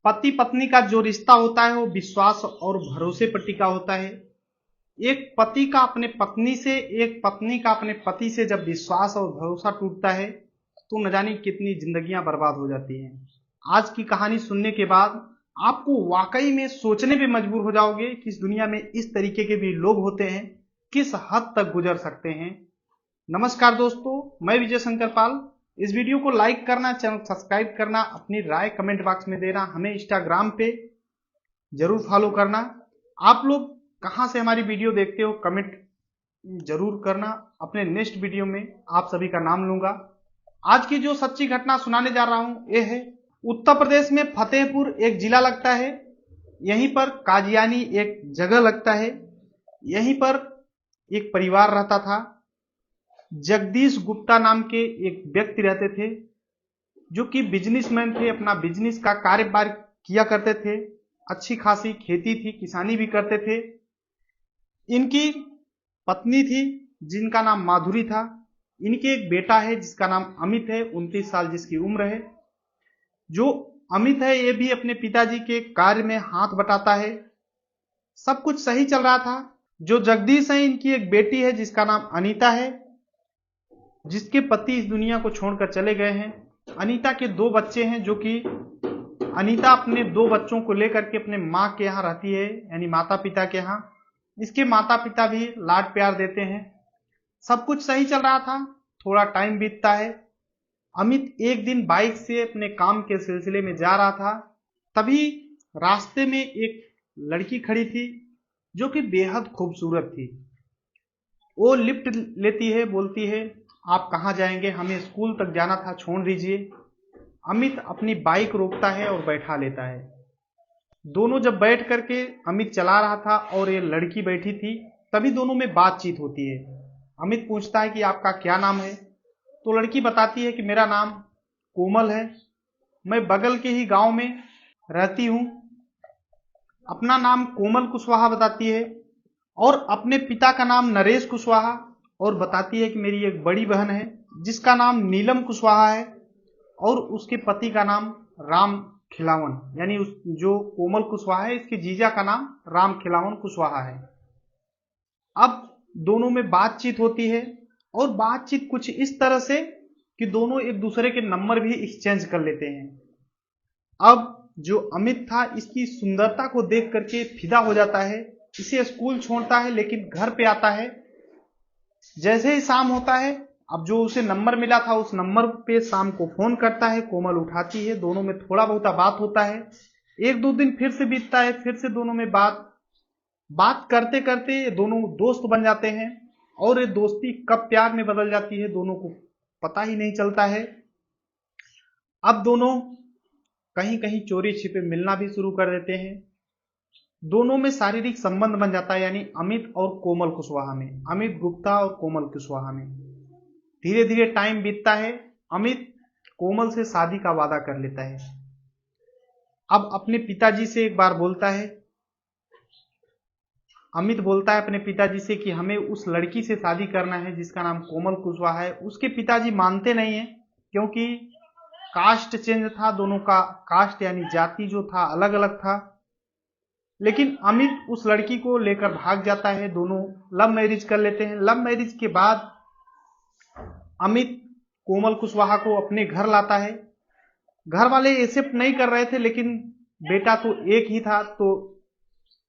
पति पत्नी का जो रिश्ता होता है वो विश्वास और भरोसे पर टिका होता है। एक पति का अपने पत्नी से, एक पत्नी का अपने पति से जब विश्वास और भरोसा टूटता है तो न जाने कितनी जिंदगियां बर्बाद हो जाती हैं। आज की कहानी सुनने के बाद आपको वाकई में सोचने पे मजबूर हो जाओगे कि इस दुनिया में इस तरीके के भी लोग होते हैं, किस हद तक गुजर सकते हैं। नमस्कार दोस्तों, मैं विजय शंकर पाल। इस वीडियो को लाइक करना, चैनल सब्सक्राइब करना, अपनी राय कमेंट बॉक्स में देना, हमें इंस्टाग्राम पे जरूर फॉलो करना। आप लोग कहां से हमारी वीडियो देखते हो कमेंट जरूर करना। अपने नेक्स्ट वीडियो में आप सभी का नाम लूंगा। आज की जो सच्ची घटना सुनाने जा रहा हूं ये है उत्तर प्रदेश में फतेहपुर एक जिला लगता है। यहीं पर काजियानी एक जगह लगता है। यहीं पर एक परिवार रहता था। जगदीश गुप्ता नाम के एक व्यक्ति रहते थे जो कि बिजनेसमैन थे। अपना बिजनेस का कारोबार किया करते थे। अच्छी खासी खेती थी, किसानी भी करते थे। इनकी पत्नी थी जिनका नाम माधुरी था। इनके एक बेटा है जिसका नाम अमित है, 29 साल जिसकी उम्र है। जो अमित है ये भी अपने पिताजी के कार्य में हाथ बटाता है। सब कुछ सही चल रहा था। जो जगदीश है इनकी एक बेटी है जिसका नाम अनीता है, जिसके पति इस दुनिया को छोड़कर चले गए हैं। अनीता के 2 बच्चे हैं, जो कि अनीता अपने 2 बच्चों को लेकर के अपने माँ के यहाँ रहती है, यानी माता पिता के यहाँ। इसके माता पिता भी लाड प्यार देते हैं। सब कुछ सही चल रहा था। थोड़ा टाइम बीतता है। अमित एक दिन बाइक से अपने काम के सिलसिले में जा रहा था। तभी रास्ते में एक लड़की खड़ी थी जो कि बेहद खूबसूरत थी। वो लिफ्ट लेती है, बोलती है आप कहाँ जाएंगे, हमें स्कूल तक जाना था, छोड़ दीजिए। अमित अपनी बाइक रोकता है और बैठा लेता है। दोनों जब बैठ करके अमित चला रहा था और ये लड़की बैठी थी, तभी दोनों में बातचीत होती है। अमित पूछता है कि आपका क्या नाम है। तो लड़की बताती है कि मेरा नाम कोमल है, मैं बगल के ही गांव में रहती हूँ। अपना नाम कोमल कुशवाहा बताती है और अपने पिता का नाम नरेश कुशवाहा, और बताती है कि मेरी एक बड़ी बहन है जिसका नाम नीलम कुशवाहा है और उसके पति का नाम राम खिलावन, यानी उस जो कोमल कुशवाहा है इसके जीजा का नाम राम खिलावन कुशवाहा है। अब दोनों में बातचीत होती है और बातचीत कुछ इस तरह से कि दोनों एक दूसरे के नंबर भी एक्सचेंज कर लेते हैं। अब जो अमित था इसकी सुंदरता को देख करके फिदा हो जाता है। इसे स्कूल छोड़ता है लेकिन घर पे आता है। जैसे ही शाम होता है, अब जो उसे नंबर मिला था उस नंबर पे शाम को फोन करता है। कोमल उठाती है, दोनों में थोड़ा बहुत बात होता है। 1-2 दिन फिर से बीतता है, फिर से दोनों में बात करते करते ये दोनों दोस्त बन जाते हैं और ये दोस्ती कब प्यार में बदल जाती है दोनों को पता ही नहीं चलता है। अब दोनों कहीं कहीं चोरी छिपे मिलना भी शुरू कर देते हैं। दोनों में शारीरिक संबंध बन जाता है, यानी अमित और कोमल कुशवाहा में, अमित गुप्ता और कोमल कुशवाहा में। धीरे धीरे टाइम बीतता है। अमित कोमल से शादी का वादा कर लेता है। अब अपने पिताजी से एक बार बोलता है, अमित बोलता है अपने पिताजी से कि हमें उस लड़की से शादी करना है जिसका नाम कोमल कुशवाहा है। उसके पिताजी मानते नहीं है क्योंकि कास्ट चेंज था, दोनों का कास्ट यानी जाति जो था अलग अलग था। लेकिन अमित उस लड़की को लेकर भाग जाता है। दोनों लव मैरिज कर लेते हैं। लव मैरिज के बाद अमित कोमल कुशवाहा को अपने घर लाता है। घर वाले एक्सेप्ट नहीं कर रहे थे, लेकिन बेटा तो एक ही था तो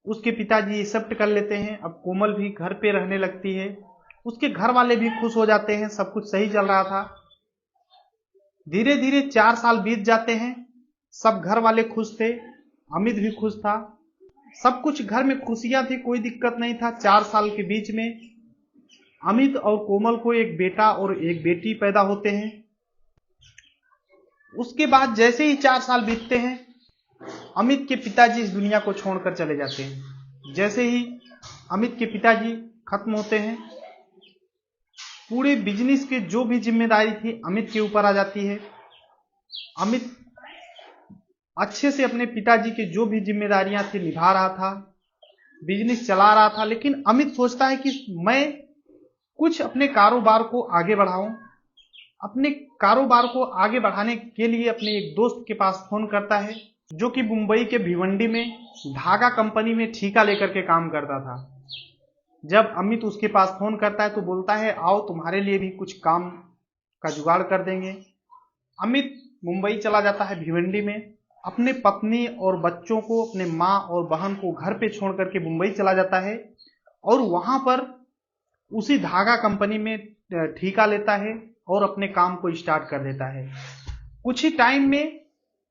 उसके पिताजी एक्सेप्ट कर लेते हैं। अब कोमल भी घर पे रहने लगती है। उसके घर वाले भी खुश हो जाते हैं। सब कुछ सही चल रहा था। धीरे धीरे 4 साल बीत जाते हैं। सब घर वाले खुश थे, अमित भी खुश था। सब कुछ घर में खुशियां थी, कोई दिक्कत नहीं था। 4 साल के बीच में अमित और कोमल को एक बेटा और एक बेटी पैदा होते हैं। उसके बाद जैसे ही 4 साल बीतते हैं, अमित के पिताजी इस दुनिया को छोड़कर चले जाते हैं। जैसे ही अमित के पिताजी खत्म होते हैं, पूरे बिजनेस की जो भी जिम्मेदारी थी अमित के ऊपर आ जाती है। अमित अच्छे से अपने पिताजी की जो भी जिम्मेदारियां थी निभा रहा था, बिजनेस चला रहा था। लेकिन अमित सोचता है कि मैं कुछ अपने कारोबार को आगे बढ़ाऊं। अपने कारोबार को आगे बढ़ाने के लिए अपने एक दोस्त के पास फोन करता है जो कि मुंबई के भिवंडी में धागा कंपनी में ठेका लेकर के काम करता था। जब अमित उसके पास फोन करता है तो बोलता है आओ तुम्हारे लिए भी कुछ काम का जुगाड़ कर देंगे। अमित मुंबई चला जाता है भिवंडी में, अपने पत्नी और बच्चों को, अपने माँ और बहन को घर पे छोड़ करके मुंबई चला जाता है और वहां पर उसी धागा कंपनी में ठेका लेता है और अपने काम को स्टार्ट कर देता है। कुछ ही टाइम में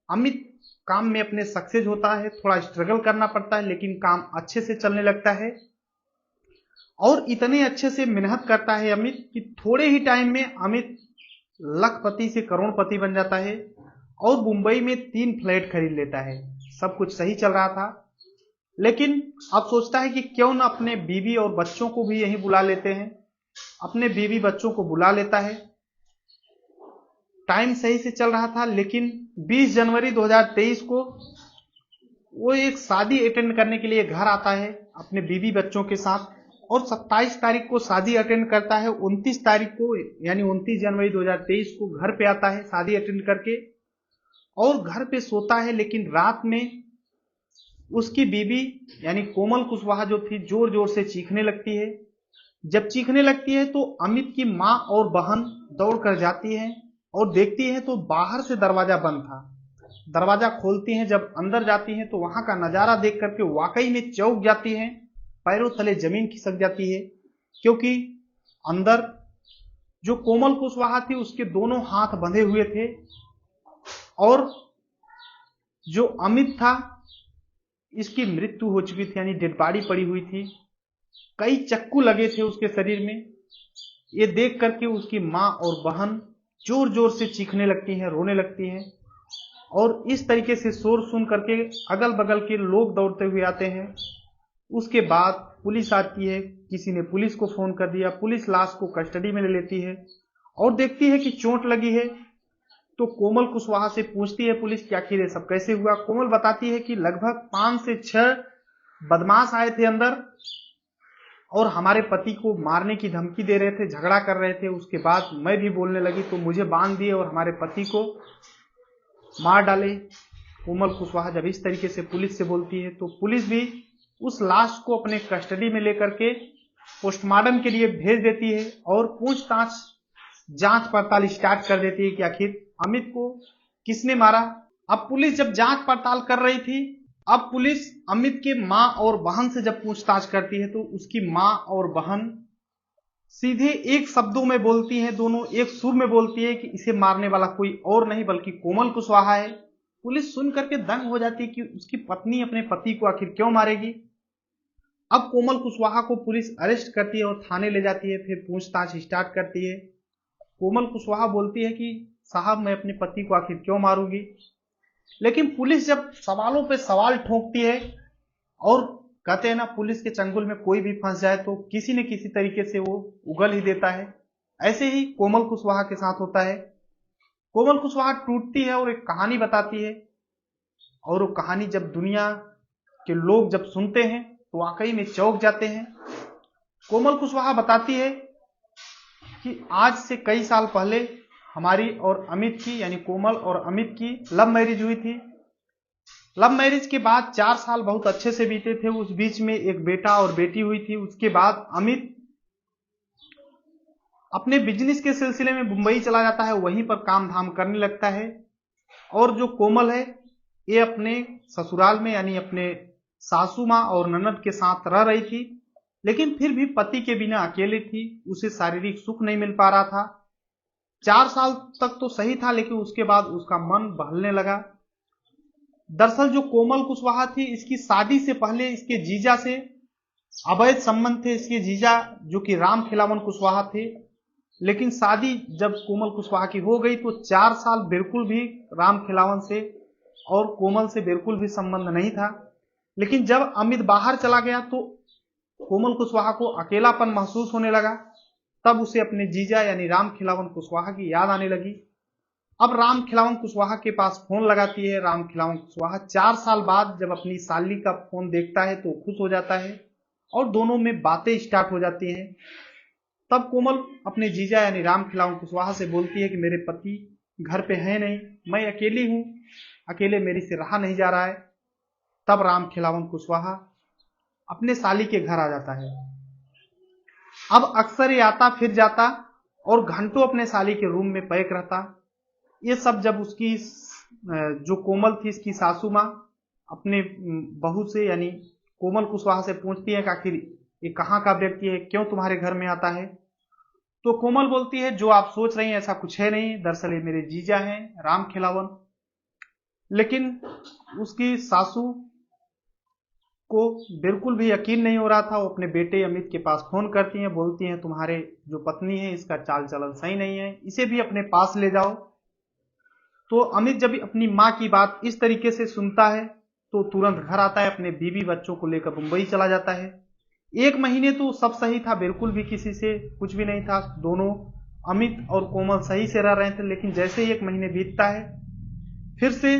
अमित काम में अपने सक्सेस होता है, थोड़ा स्ट्रगल करना पड़ता है लेकिन काम अच्छे से चलने लगता है और इतने अच्छे से मेहनत करता है अमित कि थोड़े ही टाइम में अमित लखपति से करोड़पति बन जाता है और मुंबई में 3 फ्लैट खरीद लेता है। सब कुछ सही चल रहा था, लेकिन अब सोचता है कि क्यों ना अपने बीवी और बच्चों को भी यहीं बुला लेते हैं। अपने बीवी बच्चों को बुला लेता है। टाइम सही से चल रहा था, लेकिन 20 जनवरी 2023 को वो एक शादी अटेंड करने के लिए घर आता है अपने बीवी बच्चों के साथ और 27 तारीख को शादी अटेंड करता है। 29 तारीख को यानी 29 जनवरी 2023 को घर पे आता है शादी अटेंड करके और घर पे सोता है। लेकिन रात में उसकी बीवी यानी कोमल कुशवाहा जो थी जोर जोर से चीखने लगती है। जब चीखने लगती है तो अमित की माँ और बहन दौड़ कर जाती है और देखती है तो बाहर से दरवाजा बंद था। दरवाजा खोलती हैं, जब अंदर जाती हैं तो वहां का नजारा देख करके वाकई में चौंक जाती हैं, पैरों तले जमीन खिसक जाती है, क्योंकि अंदर जो कोमल कुशवाहा थी उसके दोनों हाथ बंधे हुए थे और जो अमित था इसकी मृत्यु हो चुकी थी यानी डेड बॉडी पड़ी हुई थी। कई चक्कू लगे थे उसके शरीर में। ये देख करके उसकी माँ और बहन जोर जोर से चीखने लगती हैं, रोने लगती हैं और इस तरीके से शोर सुन करके अगल बगल के लोग दौड़ते हुए आते हैं। उसके बाद पुलिस आती है, किसी ने पुलिस को फोन कर दिया, पुलिस लाश को कस्टडी में ले लेती है और देखती है कि चोट लगी है। तो कोमल कुशवाहा से पूछती है पुलिस कि आखिर ये सब कैसे हुआ। कोमल बताती है कि लगभग 5 से 6 बदमाश आए थे अंदर और हमारे पति को मारने की धमकी दे रहे थे, झगड़ा कर रहे थे। उसके बाद मैं भी बोलने लगी तो मुझे बांध दिए और हमारे पति को मार डाले। कोमल कुशवाहा जब इस तरीके से पुलिस से बोलती है तो पुलिस भी उस लाश को अपने कस्टडी में लेकर के पोस्टमार्टम के लिए भेज देती है और पूछताछ जांच पड़ताल स्टार्ट कर देती है कि आखिर अमित को किसने मारा। अब पुलिस जब जांच पड़ताल कर रही थी, अब पुलिस अमित के माँ और बहन से जब पूछताछ करती है तो उसकी माँ और बहन सीधे एक शब्दों में बोलती हैं, दोनों एक सुर में बोलती है कि इसे मारने वाला कोई और नहीं बल्कि कोमल कुशवाहा है। पुलिस सुन करके दंग हो जाती है कि उसकी पत्नी अपने पति को आखिर क्यों मारेगी। अब कोमल कुशवाहा को पुलिस अरेस्ट करती है और थाने ले जाती है, फिर पूछताछ स्टार्ट करती है। कोमल कुशवाहा बोलती है कि साहब मैं अपने पति को आखिर क्यों मारूंगी, लेकिन पुलिस जब सवालों पे सवाल ठोकती है और कहते हैं ना पुलिस के चंगुल में कोई भी फंस जाए तो किसी न किसी तरीके से वो उगल ही देता है। ऐसे ही कोमल कुशवाहा के साथ होता है। कोमल कुशवाहा टूटती है और एक कहानी बताती है और वो कहानी जब दुनिया के लोग जब सुनते हैं तो वाकई में चौंक जाते हैं। कोमल कुशवाहा बताती है कि आज से कई साल पहले हमारी और अमित की यानी कोमल और अमित की लव मैरिज हुई थी। लव मैरिज के बाद 4 साल बहुत अच्छे से बीते थे। उस बीच में एक बेटा और बेटी हुई थी। उसके बाद अमित अपने बिजनेस के सिलसिले में मुंबई चला जाता है, वहीं पर काम धाम करने लगता है और जो कोमल है ये अपने ससुराल में यानी अपने सासू माँ और ननद के साथ रह रही थी, लेकिन फिर भी पति के बिना अकेले थी। उसे शारीरिक सुख नहीं मिल पा रहा था। 4 साल तक तो सही था, लेकिन उसके बाद उसका मन बहलने लगा। दरअसल जो कोमल कुशवाहा थी इसकी शादी से पहले इसके जीजा से अवैध संबंध थे। इसके जीजा जो कि राम खिलावन कुशवाहा थे, लेकिन शादी जब कोमल कुशवाहा की हो गई तो 4 साल बिल्कुल भी राम खिलावन से और कोमल से बिल्कुल भी संबंध नहीं था। लेकिन जब अमित बाहर चला गया तो कोमल कुशवाहा को अकेलापन महसूस होने लगा। तब उसे अपने जीजा यानी राम खिलावन कुशवाहा की याद आने लगी। अब राम खिलावन कुशवाहा के पास फोन लगाती है। राम खिलावन कुशवाहा 4 साल बाद जब अपनी साली का फोन देखता है तो खुश हो जाता है और दोनों में बातें स्टार्ट हो जाती हैं। तब कोमल अपने जीजा यानी राम खिलावन कुशवाहा से बोलती है कि मेरे पति घर पे है नहीं, मैं अकेली हूँ, अकेले मेरी से रहा नहीं जा रहा है। तब राम खिलावन कुशवाहा अपने साली के घर आ जाता है। अब अक्सर ये आता फिर जाता और घंटों अपने साली के रूम में पैक रहता। ये सब जब उसकी जो कोमल थी, इसकी सासू माँ अपने बहू से यानी कोमल कुशवाहा से पूछती है कि आखिर ये कहाँ का व्यक्ति है, क्यों तुम्हारे घर में आता है। तो कोमल बोलती है जो आप सोच रही हैं ऐसा कुछ है नहीं, दरअसल ये मेरे जीजा हैं राम खिलावन। लेकिन उसकी सासू को बिल्कुल भी यकीन नहीं हो रहा था। वो अपने बेटे अमित के पास फोन करती हैं, बोलती हैं तुम्हारे जो पत्नी है इसका चाल चलन सही नहीं है, इसे भी अपने पास ले जाओ। तो अमित जब अपनी माँ की बात इस तरीके से सुनता है तो तुरंत घर आता है, अपने बीवी बच्चों को लेकर मुंबई चला जाता है। 1 महीने तो सब सही था, बिल्कुल भी किसी से कुछ भी नहीं था, दोनों अमित और कोमल सही से रह रहे थे। लेकिन जैसे ही 1 महीने बीतता है फिर से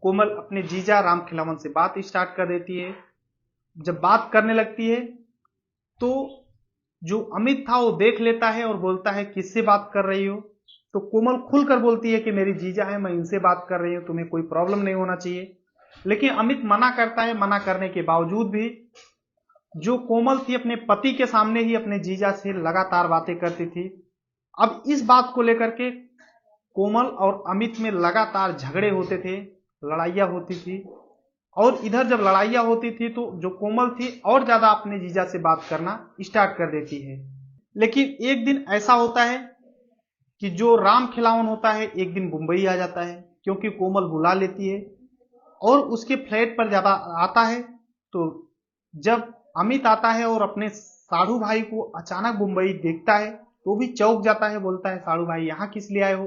कोमल अपने जीजा राम खिलावन से बात स्टार्ट कर देती है। जब बात करने लगती है तो जो अमित था वो देख लेता है और बोलता है किससे बात कर रही हो। तो कोमल खुलकर बोलती है कि मेरी जीजा है, मैं इनसे बात कर रही हूं, तुम्हें कोई प्रॉब्लम नहीं होना चाहिए। लेकिन अमित मना करता है। मना करने के बावजूद भी जो कोमल थी अपने पति के सामने ही अपने जीजा से लगातार बातें करती थी। अब इस बात को लेकर के कोमल और अमित में लगातार झगड़े होते थे, लड़ाइयाँ होती थी। और इधर जब लड़ाइयाँ होती थी तो जो कोमल थी और ज्यादा अपने जीजा से बात करना स्टार्ट कर देती है। लेकिन एक दिन ऐसा होता है कि जो राम खिलावन होता है एक दिन मुंबई आ जाता है, क्योंकि कोमल बुला लेती है और उसके फ्लैट पर जब आता है तो जब अमित आता है और अपने साढ़ू भाई को अचानक मुंबई देखता है तो भी चौंक जाता है, बोलता है साढ़ू भाई यहाँ किस लिए आए हो।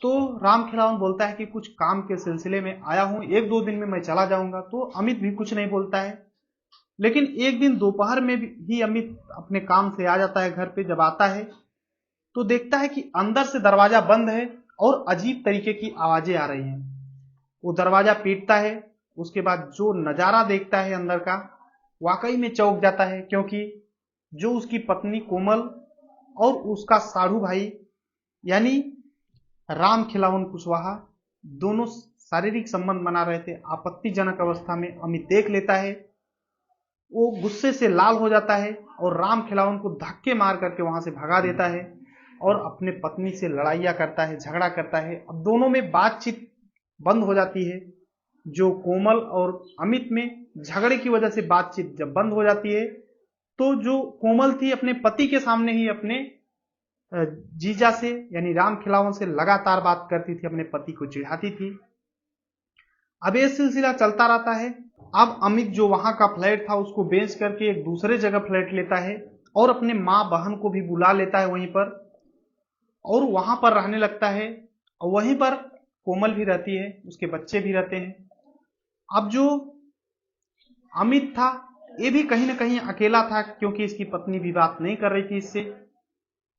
तो राम खिलावन बोलता है कि कुछ काम के सिलसिले में आया हूं, 1-2 दिन में मैं चला जाऊंगा। तो अमित भी कुछ नहीं बोलता है। लेकिन एक दिन दोपहर में ही अमित अपने काम से आ जाता है घर पे। जब आता है तो देखता है कि अंदर से दरवाजा बंद है और अजीब तरीके की आवाजें आ रही हैं। वो दरवाजा पीटता है। उसके बाद जो नजारा देखता है अंदर का, वाकई में चौंक जाता है, क्योंकि जो उसकी पत्नी कोमल और उसका साढ़ू भाई यानी राम खिलावन कुशवाहा दोनों शारीरिक संबंध बना रहे थे। आपत्तिजनक अवस्था में अमित देख लेता है। वो गुस्से से लाल हो जाता है और राम खिलावन को धक्के मार करके वहां से भगा देता है और अपने पत्नी से लड़ाइयाँ करता है, झगड़ा करता है। अब दोनों में बातचीत बंद हो जाती है। जो कोमल और अमित में झगड़े की वजह से बातचीत जब बंद हो जाती है तो जो कोमल थी अपने पति के सामने ही अपने जीजा से यानी राम खिलावन से लगातार बात करती थी, अपने पति को चिढ़ाती थी। अब ये सिलसिला चलता रहता है। अब अमित जो वहां का फ्लैट था उसको बेच करके एक दूसरे जगह फ्लैट लेता है और अपने माँ बहन को भी बुला लेता है वहीं पर और वहां पर रहने लगता है। और वहीं पर कोमल भी रहती है, उसके बच्चे भी रहते हैं। अब जो अमित था ये भी कहीं ना कहीं अकेला था, क्योंकि इसकी पत्नी भी बात नहीं कर रही थी इससे।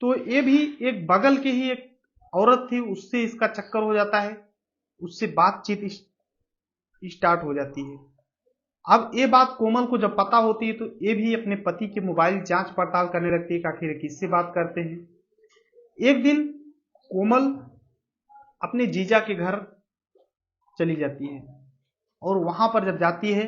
तो ये भी एक बगल की ही एक औरत थी, उससे इसका चक्कर हो जाता है, उससे बातचीत स्टार्ट हो जाती है। अब ये बात कोमल को जब पता होती है तो ये भी अपने पति के मोबाइल जांच पड़ताल करने लगती है कि आखिर किससे बात करते हैं। एक दिन कोमल अपने जीजा के घर चली जाती है और वहां पर जब जाती है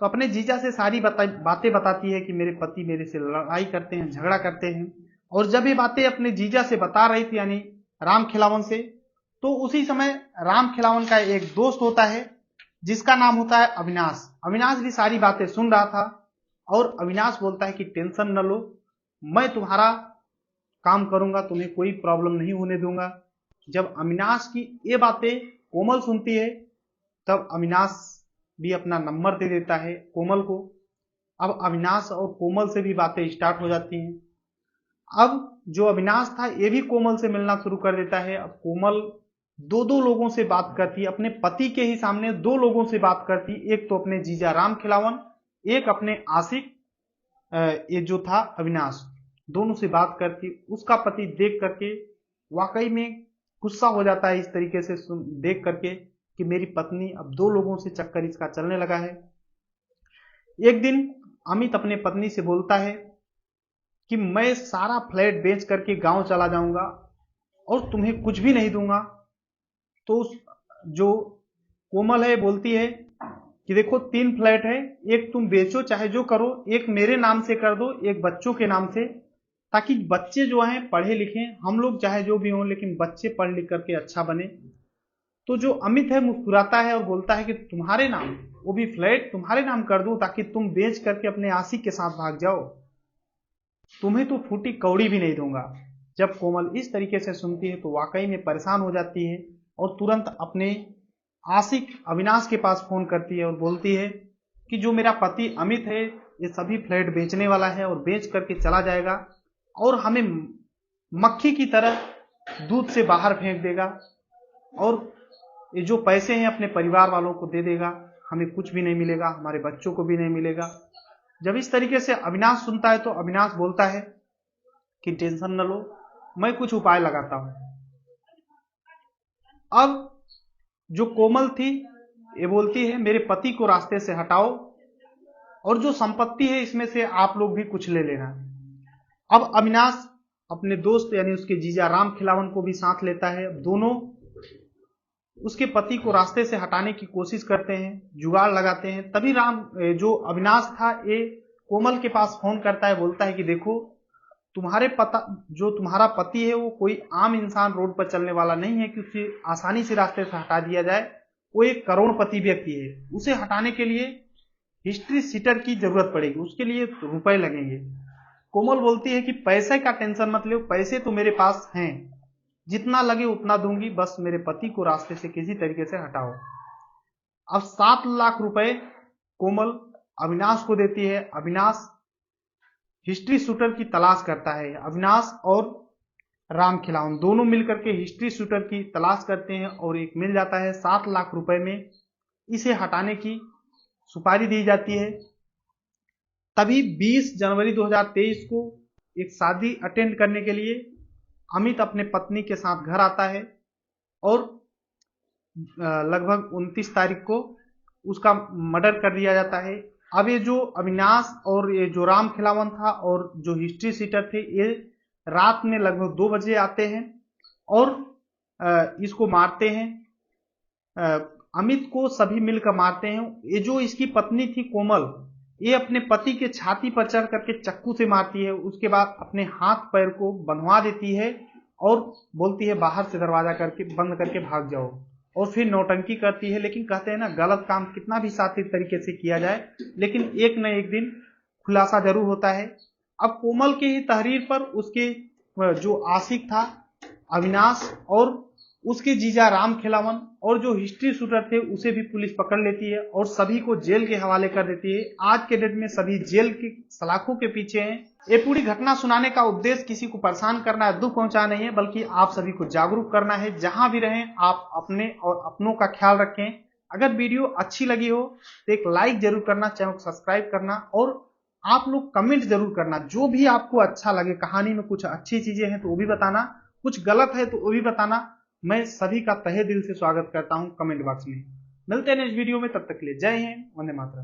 तो अपने जीजा से सारी बातें बताती है कि मेरे पति मेरे से लड़ाई करते हैं, झगड़ा करते हैं। और जब ये बातें अपने जीजा से बता रही थी यानी राम खिलावन से, तो उसी समय राम खिलावन का एक दोस्त होता है जिसका नाम होता है अविनाश। अविनाश भी सारी बातें सुन रहा था और अविनाश बोलता है कि टेंशन न लो, मैं तुम्हारा काम करूंगा, तुम्हें कोई प्रॉब्लम नहीं होने दूंगा। जब अविनाश की ये बातें कोमल सुनती है तब अविनाश भी अपना नंबर दे देता है कोमल को। अब अविनाश और कोमल से भी बातें स्टार्ट हो जाती हैं। अब जो अविनाश था ये भी कोमल से मिलना शुरू कर देता है। अब कोमल 2-2 लोगों से बात करती, अपने पति के ही सामने 2 लोगों से बात करती। एक तो अपने जीजा राम खिलावन, एक अपने आशिक ये जो था अविनाश, दोनों से बात करती। उसका पति देख करके वाकई में गुस्सा हो जाता है इस तरीके से देख करके कि मेरी पत्नी अब 2 लोगों से चक्कर इसका चलने लगा है। एक दिन अमित अपने पत्नी से बोलता है कि मैं सारा फ्लैट बेच करके गांव चला जाऊंगा और तुम्हें कुछ भी नहीं दूंगा। तो जो कोमल है बोलती है कि देखो 3 फ्लैट है, एक तुम बेचो चाहे जो करो, एक मेरे नाम से कर दो, एक बच्चों के नाम से, ताकि बच्चे जो हैं पढ़े लिखे, हम लोग चाहे जो भी हों लेकिन बच्चे पढ़ लिख करके अच्छा बने। तो जो अमित है मुस्कुराता है और बोलता है कि तुम्हारे नाम, वो भी फ्लैट तुम्हारे नाम कर दूं ताकि तुम बेच करके अपने आशिक के साथ भाग जाओ, तुम्हें तो फूटी कौड़ी भी नहीं दूंगा। जब कोमल इस तरीके से सुनती है तो वाकई में परेशान हो जाती है और तुरंत अपने आशिक अविनाश के पास फोन करती है और बोलती है कि जो मेरा पति अमित है ये सभी फ्लैट बेचने वाला है और बेच करके चला जाएगा और हमें मक्खी की तरह दूध से बाहर फेंक देगा और ये जो पैसे हैं अपने परिवार वालों को दे देगा, हमें कुछ भी नहीं मिलेगा, हमारे बच्चों को भी नहीं मिलेगा। जब इस तरीके से अविनाश सुनता है तो अविनाश बोलता है कि टेंशन न लो, मैं कुछ उपाय लगाता हूं। अब जो कोमल थी ये बोलती है मेरे पति को रास्ते से हटाओ और जो संपत्ति है इसमें से आप लोग भी कुछ ले लेना। अब अविनाश अपने दोस्त यानी उसके जीजा राम खिलावन को भी साथ लेता है। दोनों उसके पति को रास्ते से हटाने की कोशिश करते हैं, जुगाड़ लगाते हैं। तभी जो अविनाश था ये कोमल के पास फोन करता है, बोलता है कि देखो जो तुम्हारा पति है वो कोई आम इंसान रोड पर चलने वाला नहीं है कि उसे आसानी से रास्ते से हटा दिया जाए। वो एक करोड़पति व्यक्ति है, उसे हटाने के लिए हिस्ट्री सीटर की जरूरत पड़ेगी, उसके लिए रुपए लगेंगे। कोमल बोलती है कि पैसे का टेंशन मत लो, पैसे तो मेरे पास हैं, जितना लगे उतना दूंगी, बस मेरे पति को रास्ते से किसी तरीके से हटाओ। अब 7 लाख रुपए कोमल अविनाश को देती है। अविनाश हिस्ट्री शूटर की तलाश करता है। अविनाश और राम खिलावन दोनों मिलकर के हिस्ट्री शूटर की तलाश करते हैं और एक मिल जाता है। 7 लाख रुपए में इसे हटाने की सुपारी दी जाती है। तभी 20 जनवरी 2023 को एक शादी अटेंड करने के लिए अमित अपने पत्नी के साथ घर आता है और लगभग 29 तारीख को उसका मर्डर कर दिया जाता है। अब ये जो अविनाश और ये जो राम खिलावन था और जो हिस्ट्री सीटर थे ये रात में लगभग 2 बजे आते हैं और इसको मारते हैं। अमित को सभी मिलकर मारते हैं। ये जो इसकी पत्नी थी कोमल, ये अपने पति के छाती पर चढ़ करके चक्कू से मारती है। उसके बाद अपने हाथ पैर को बंधवा देती है और बोलती है बाहर से दरवाजा करके बंद करके भाग जाओ, और फिर नौटंकी करती है। लेकिन कहते हैं ना, गलत काम कितना भी शातिर तरीके से किया जाए लेकिन एक न एक दिन खुलासा जरूर होता है। अब कोमल के ही तहरीर पर उसके जो आशिक था अविनाश और उसके जीजा राम खिलावन और जो हिस्ट्री शूटर थे उसे भी पुलिस पकड़ लेती है और सभी को जेल के हवाले कर देती है। आज के डेट में सभी जेल की सलाखों के पीछे हैं। ये पूरी घटना सुनाने का उद्देश्य किसी को परेशान करना है, दुख पहुंचाना नहीं है, बल्कि आप सभी को जागरूक करना है। जहां भी रहें आप अपने और अपनों का ख्याल रखें। अगर वीडियो अच्छी लगी हो तो एक लाइक जरूर करना, चैनल को सब्सक्राइब करना और आप लोग कमेंट जरूर करना। जो भी आपको अच्छा लगे, कहानी में कुछ अच्छी चीजें हैं तो वो भी बताना, कुछ गलत है तो वो भी बताना। मैं सभी का तहे दिल से स्वागत करता हूं कमेंट बॉक्स में। मिलते हैं नेक्स्ट वीडियो में, तब तक के लिए जय हिंद, वंदे मातरम।